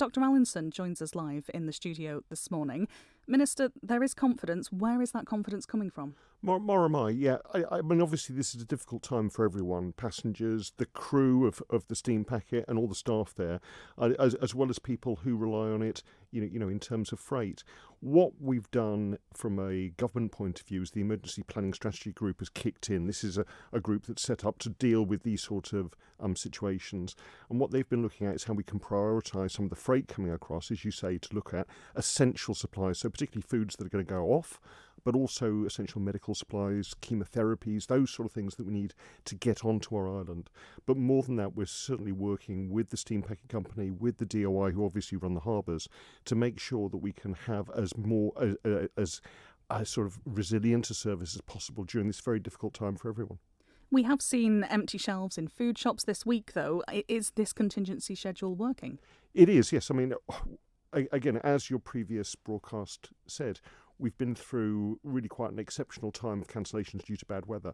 Dr Allinson joins us live in the studio this morning. Minister, there is confidence. Where is that confidence coming from? More am I, yeah. I mean, obviously, this is a difficult time for everyone. Passengers, the crew of the steam packet and all the staff there, as well as people who rely on it, in terms of freight. What we've done from a government point of view is the Emergency Planning Strategy Group has kicked in. This is a group that's set up to deal with these sort of situations. And what they've been looking at is how we can prioritise some of the freight coming across, as you say, to look at essential supplies, so particularly foods that are going to go off, but also essential medical supplies, chemotherapies, those sort of things that we need to get onto our island. But more than that, we're certainly working with the steam packet company, with the DOI, who obviously run the harbours, to make sure that we can have as sort of resilient a service as possible during this very difficult time for everyone. We have seen empty shelves in food shops this week, though. Is this contingency schedule working? It is, yes. I mean, again, as your previous broadcast said, we've been through really quite an exceptional time of cancellations due to bad weather.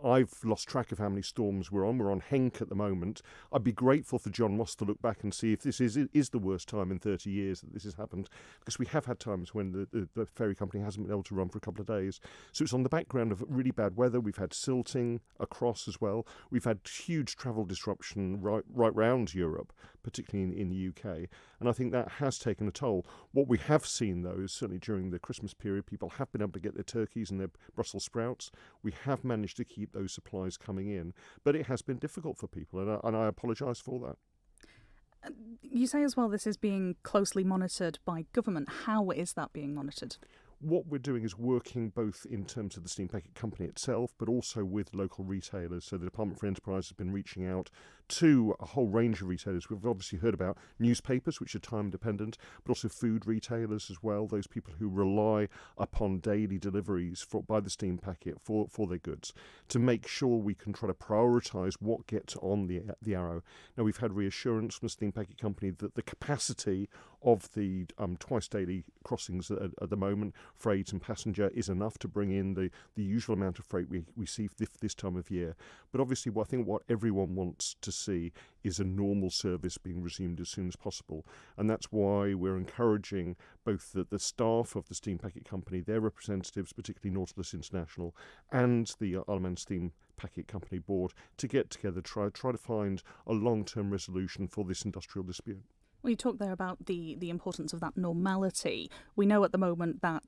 I've lost track of how many storms we're on. We're on Henk at the moment. I'd be grateful for John Moss to look back and see if this is the worst time in 30 years that this has happened, because we have had times when the ferry company hasn't been able to run for a couple of days. So it's on the background of really bad weather. We've had silting across as well. We've had huge travel disruption right round Europe, particularly in the UK. And I think that has taken a toll. What we have seen, though, is certainly during the Christmas period, people have been able to get their turkeys and their Brussels sprouts. We have managed to keep those supplies coming in, but it has been difficult for people, and I apologise for that. You say as well this is being closely monitored by government. How is that being monitored? What we're doing is working both in terms of the steam packet company itself, but also with local retailers. So the Department for Enterprise has been reaching out to a whole range of retailers. We've obviously heard about newspapers, which are time dependent, but also food retailers as well, those people who rely upon daily deliveries by the steam packet for their goods, to make sure we can try to prioritise what gets on the Arrow. Now, we've had reassurance from the steam packet company that the capacity of the twice daily crossings at the moment, freight and passenger, is enough to bring in the usual amount of freight we see this time of year. But obviously, I think what everyone wants to see is a normal service being resumed as soon as possible. And that's why we're encouraging both the staff of the steam packet company, their representatives, particularly Nautilus International, and the Isle of Man Steam Packet Company Board, to get together, try to find a long-term resolution for this industrial dispute. Well, you talked there about the importance of that normality. We know at the moment that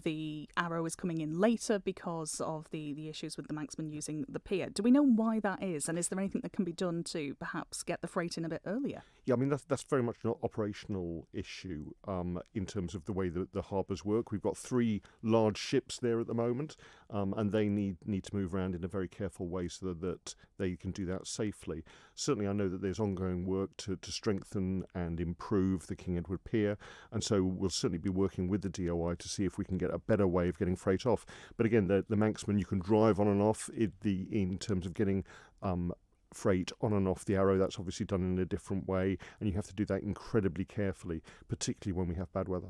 the Arrow is coming in later because of the issues with the Manxmen using the pier. Do we know why that is? And is there anything that can be done to perhaps get the freight in a bit earlier? Yeah, I mean, that's very much an operational issue in terms of the way that the harbours work. We've got 3 large ships there at the moment, and they need to move around in a very careful way so that they can do that safely. Certainly, I know that there's ongoing work to strengthen and improve the King Edward Pier, and so we'll certainly be working with the DOI to see if we can get a better way of getting freight off. But again, the Manxmen, you can drive on and off in terms of getting freight on and off the Arrow. That's obviously done in a different way, and you have to do that incredibly carefully, particularly when we have bad weather.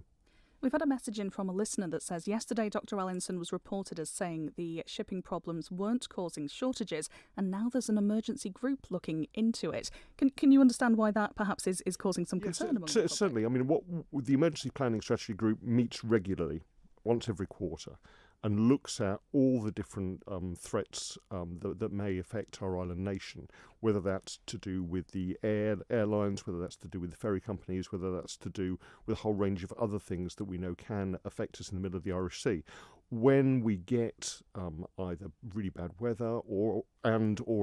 We've had a message in from a listener that says, yesterday Dr Allinson was reported as saying the shipping problems weren't causing shortages, and now there's an emergency group looking into it. Can you understand why that perhaps is causing some concern among the public? Certainly. I mean, the Emergency Planning Strategy Group meets regularly, once every quarter, and looks at all the different threats that may affect our island nation, whether that's to do with the airlines, whether that's to do with the ferry companies, whether that's to do with a whole range of other things that we know can affect us in the middle of the Irish Sea. When we get either really bad weather or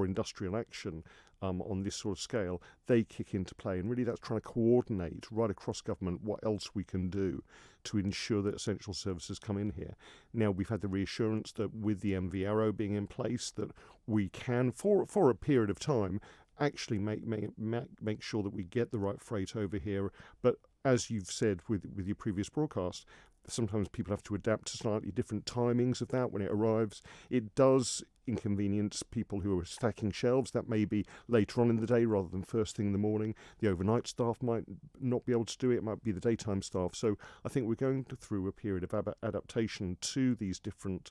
industrial action on this sort of scale, they kick into play. And really that's trying to coordinate right across government what else we can do to ensure that essential services come in here. Now, we've had the reassurance that with the MV Arrow being in place, that we can, for a period of time, actually make sure that we get the right freight over here. But as you've said with your previous broadcast, sometimes people have to adapt to slightly different timings of that when it arrives. It does inconvenience people who are stacking shelves. That may be later on in the day rather than first thing in the morning. The overnight staff might not be able to do it. It might be the daytime staff. So I think we're going through a period of adaptation to these different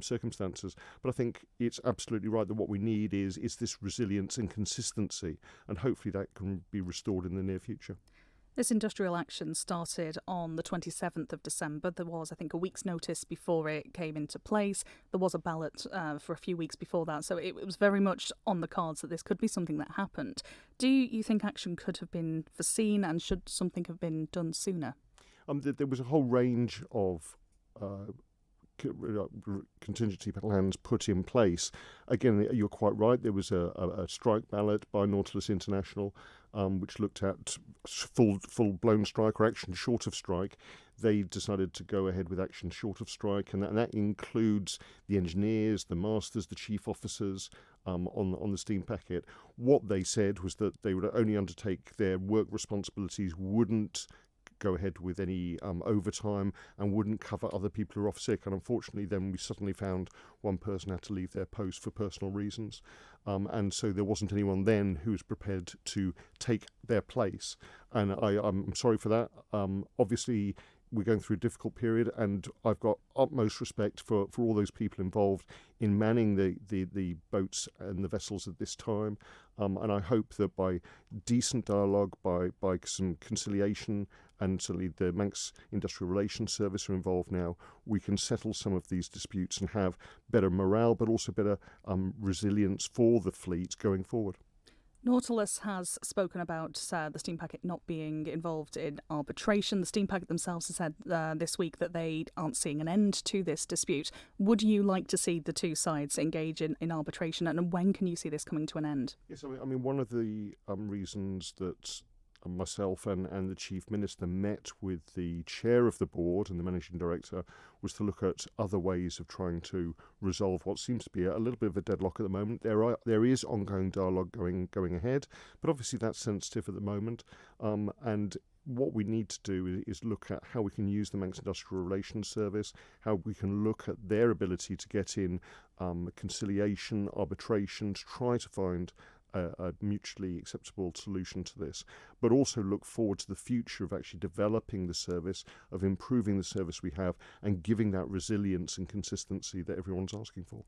circumstances. But I think it's absolutely right that what we need is this resilience and consistency, and hopefully that can be restored in the near future. This industrial action started on the 27th of December. There was, I think, a week's notice before it came into place. There was a ballot for a few weeks before that. So it was very much on the cards that this could be something that happened. Do you think action could have been foreseen, and should something have been done sooner? There was a whole range of contingency plans put in place. Again, you're quite right. There was a strike ballot by Nautilus International, which looked at full-blown strike or action short of strike. They decided to go ahead with action short of strike, and that includes the engineers, the masters, the chief officers on the steam packet. What they said was that they would only undertake their work responsibilities, wouldn't go ahead with any overtime, and wouldn't cover other people who are off sick. And unfortunately, then we suddenly found one person had to leave their post for personal reasons. And so there wasn't anyone then who was prepared to take their place. And I'm sorry for that. Obviously, we're going through a difficult period, and I've got utmost respect for all those people involved in manning the boats and the vessels at this time. And I hope that by decent dialogue, by some conciliation, and certainly the Manx Industrial Relations Service are involved now, we can settle some of these disputes and have better morale, but also better resilience for the fleet going forward. Nautilus has spoken about the steam packet not being involved in arbitration. The steam packet themselves have said this week that they aren't seeing an end to this dispute. Would you like to see the two sides engage in arbitration, and when can you see this coming to an end? Yes, I mean one of the reasons that myself and the Chief Minister met with the chair of the board and the managing director was to look at other ways of trying to resolve what seems to be a little bit of a deadlock at the moment. There is ongoing dialogue going ahead, but obviously that's sensitive at the moment. And what we need to do is look at how we can use the Manx Industrial Relations Service, how we can look at their ability to get in conciliation, arbitration, to try to find a mutually acceptable solution to this, but also look forward to the future of actually developing the service, of improving the service we have, and giving that resilience and consistency that everyone's asking for.